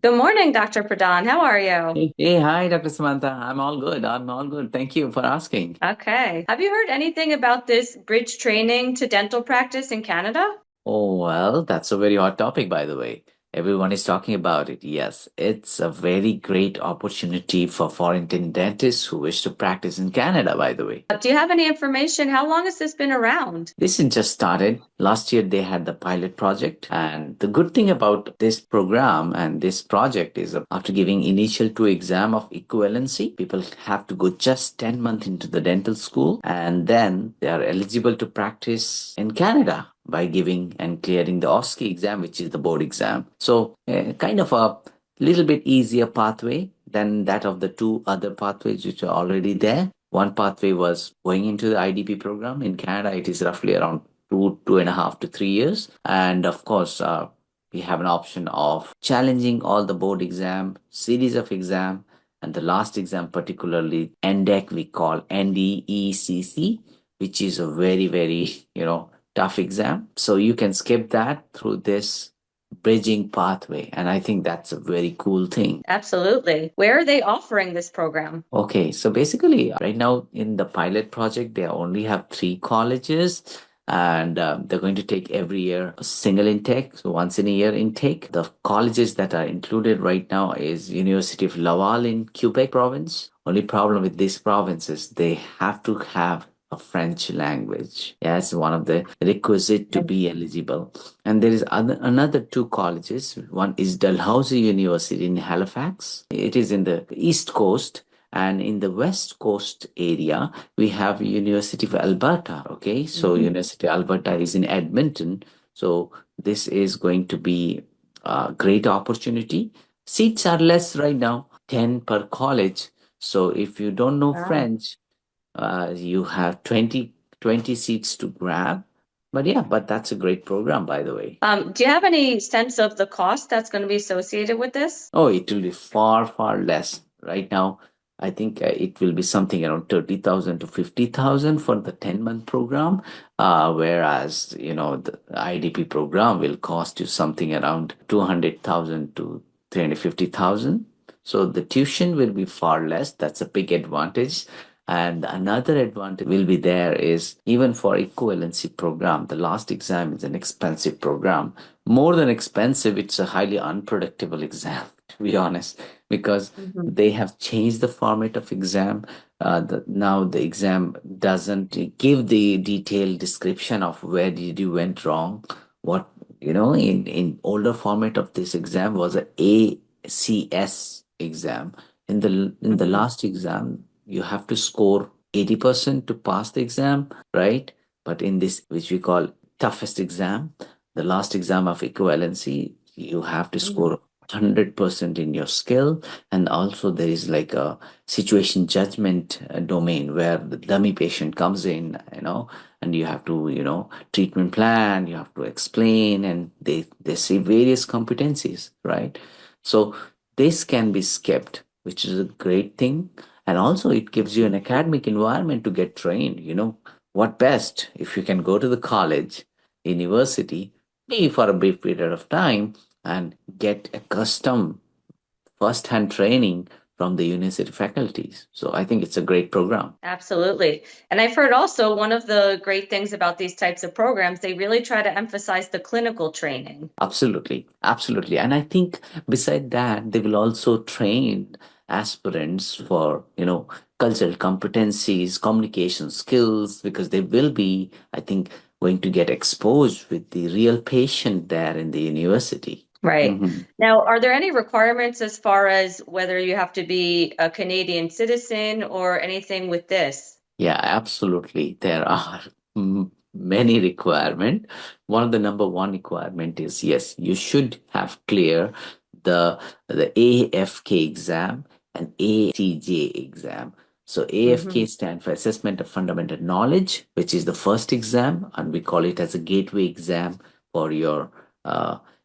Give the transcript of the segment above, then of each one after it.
Good morning, Dr. Pradhan. How are you? Hi, Dr. Samantha. I'm all good. I'm all good. Thank you for asking. Okay. Have you heard anything about this bridge training to dental practice in Canada? Oh, well, that's a very hot topic, by the way. Everyone is talking about it. Yes, it's a very great opportunity for foreign dentists who wish to practice in Canada, by the way. Do you have any information? How long has this been around? This is just started. Last year, they had the pilot project. And the good thing about this program and this project is after giving initial two exam of equivalency, people have to go just 10 months into the dental school. And then they are eligible to practice in Canada by giving and clearing the OSCE exam, which is the board exam. So kind of a little bit easier pathway than that of the two other pathways which are already there. One pathway was going into the IDP program. In Canada, it is roughly around 2.5 to 3 years. And of course, we have an option of challenging all the board exam, series of exam, and the last exam, particularly NDEC, we call NDECC, which is a very, very, tough exam. So you can skip that through this bridging pathway. And I think that's a very cool thing. Absolutely. Where are they offering this program? Okay, so basically, right now in the pilot project, they only have three colleges, and they're going to take every year a single intake, so once in a year intake. The colleges that are included right now is University of Laval in Quebec province. Only problem with this province is they have to have a French language. Yeah, it's one of the requisite to be eligible. And there is another two colleges. One is Dalhousie University in Halifax. It is in the East Coast. And in the West Coast area, we have University of Alberta. Okay, so Mhm. University of Alberta is in Edmonton. So this is going to be a great opportunity. Seats are less right now, 10 per college. So if you don't know Wow. French, you have twenty seats to grab. But yeah, but that's a great program, by the way. Do you have any sense of the cost that's going to be associated with this? Oh, it will be far, far less. Right now, I think it will be something around 30,000 to 50,000 for the 10-month program. Whereas, the IDP program will cost you something around 200,000 to 350,000. So the tuition will be far less. That's a big advantage. And another advantage will be there is even for equivalency program, the last exam is an expensive program. More than expensive, it's a highly unpredictable exam, to be honest, because Mhm. they have changed the format of exam. Now the exam doesn't give the detailed description of where did you went wrong. What, in older format of this exam was a ACS exam. In the Mhm. last exam, you have to score 80% to pass the exam, right? But in this, which we call toughest exam, the last exam of equivalency, you have to score Mhm. 100% in your skill. And also, there is like a situation judgment domain where the dummy patient comes in, and you have to, treatment plan, you have to explain, and they say various competencies, right? So, this can be skipped, which is a great thing. And also, it gives you an academic environment to get trained. What best if you can go to the college, university, maybe for a brief period of time, and get accustomed first-hand training from the university faculties. So I think it's a great program. Absolutely. And I've heard also one of the great things about these types of programs, they really try to emphasize the clinical training. Absolutely, absolutely. And I think beside that, they will also train aspirants for, cultural competencies, communication skills, because they will be, I think, going to get exposed with the real patient there in the university. Right. Mhm. Now, are there any requirements as far as whether you have to be a Canadian citizen or anything with this? Yeah, absolutely. There are many requirement. One of the number one requirement is yes, you should have clear the AFK exam and ATJ exam. So Hmm. AFK stands for Assessment of Fundamental Knowledge, which is the first exam, and we call it as a gateway exam for your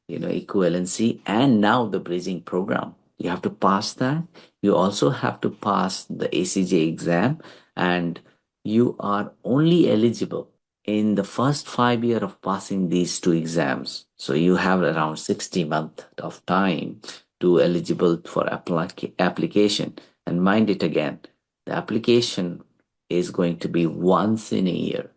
equivalency, and now the bridging program. You have to pass that. You also have to pass the ACJ exam, and you are only eligible in the first 5 year of passing these two exams. So you have around 60 months of time to eligible for application. And mind it again, the application is going to be once in a year.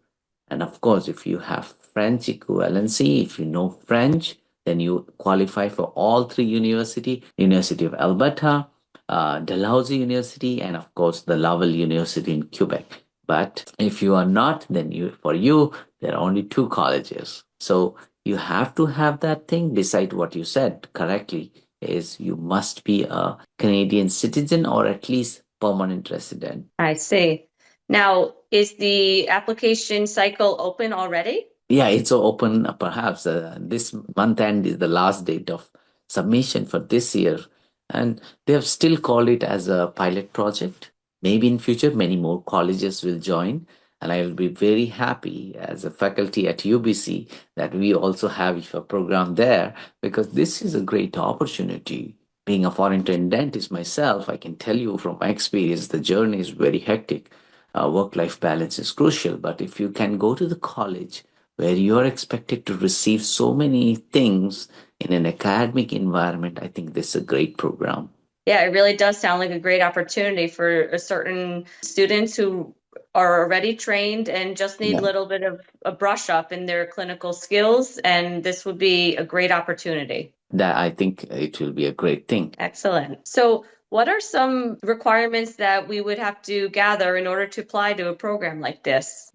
And of course, if you have French equivalency, if you know French, then you qualify for all three University of Alberta, Dalhousie University, and of course the Laval University in Quebec. But if you are not, then for you there are only two colleges. So you have to have that thing. Beside what you said correctly is you must be a Canadian citizen or at least permanent resident. I see. Now, is the application cycle open already? Yeah, it's open. Perhaps this month end is the last date of submission for this year, and they have still called it as a pilot project. Maybe in future, many more colleges will join, and I will be very happy as a faculty at UBC that we also have a program there because this is a great opportunity. Being a foreign trained dentist myself, I can tell you from my experience, the journey is very hectic. Work-life balance is crucial, but if you can go to the college where you're expected to receive so many things in an academic environment, I think this is a great program. Yeah, it really does sound like a great opportunity for a certain students who are already trained and just need a little bit of a brush up in their clinical skills. And this would be a great opportunity. That I think it will be a great thing. Excellent. So what are some requirements that we would have to gather in order to apply to a program like this?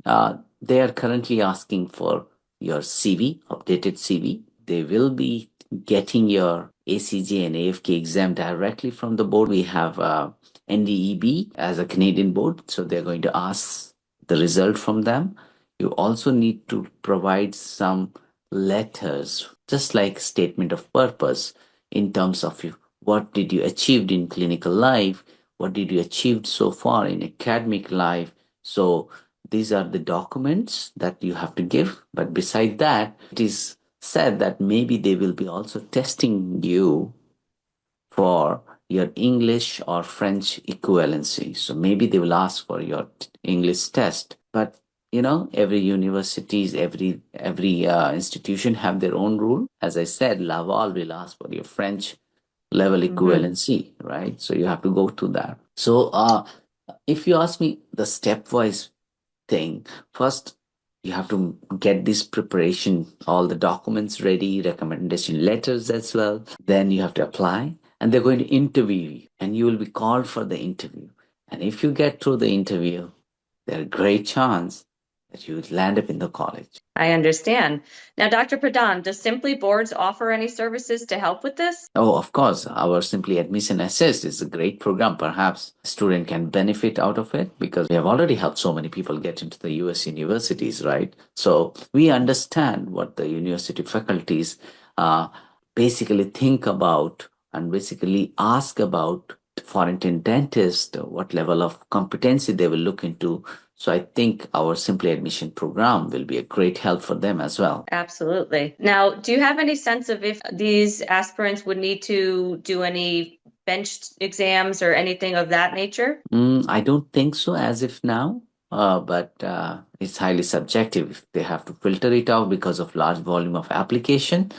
They are currently asking for your CV, updated CV. They will be getting your ACJ and AFK exam directly from the board. We have NDEB as a Canadian board, so they're going to ask the result from them. You also need to provide some letters, just like statement of purpose in terms of what did you achieved in clinical life, what did you achieved so far in academic life. So these are the documents that you have to give. But beside that, it is said that maybe they will be also testing you for your English or French equivalency. So maybe they will ask for your English test. But every universities, every institution have their own rule. As I said, Laval will ask for your French level equivalency, right? So you have to go to that. So if you ask me the stepwise thing, first you have to get this preparation, all the documents ready, recommendation letters as well. Then you have to apply, and they're going to interview you, and you will be called for the interview. And if you get through the interview, there's a great chance that you would land up in the college. I understand. Now, Dr. Pradhan, does Simpli Boards offer any services to help with this? Oh, of course. Our Simpli Admission Assist is a great program. Perhaps a student can benefit out of it because we have already helped so many people get into the US universities, right? So we understand what the university faculties basically think about and basically ask about foreign trained dentist, what level of competency they will look into. So I think our Simpli Admission program will be a great help for them as well. Absolutely. Now, do you have any sense of if these aspirants would need to do any bench exams or anything of that nature? I don't think so as if now, but it's highly subjective. If they have to filter it out because of large volume of application,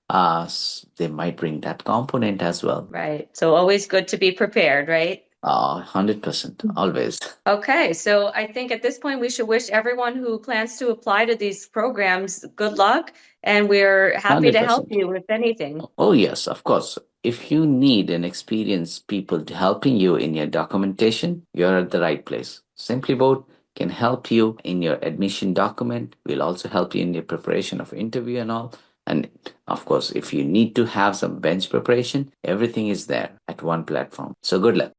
they might bring that component as well. Right. So always good to be prepared, right? 100%, always. Okay, so I think at this point we should wish everyone who plans to apply to these programs good luck, and we're happy to help 100%. you with anything. Oh, yes, of course. If you need an experienced people to helping you in your documentation, you're at the right place. Simply Board can help you in your admission document. We'll also help you in your preparation of interview and all. And of course, if you need to have some bench preparation, everything is there at one platform. So good luck.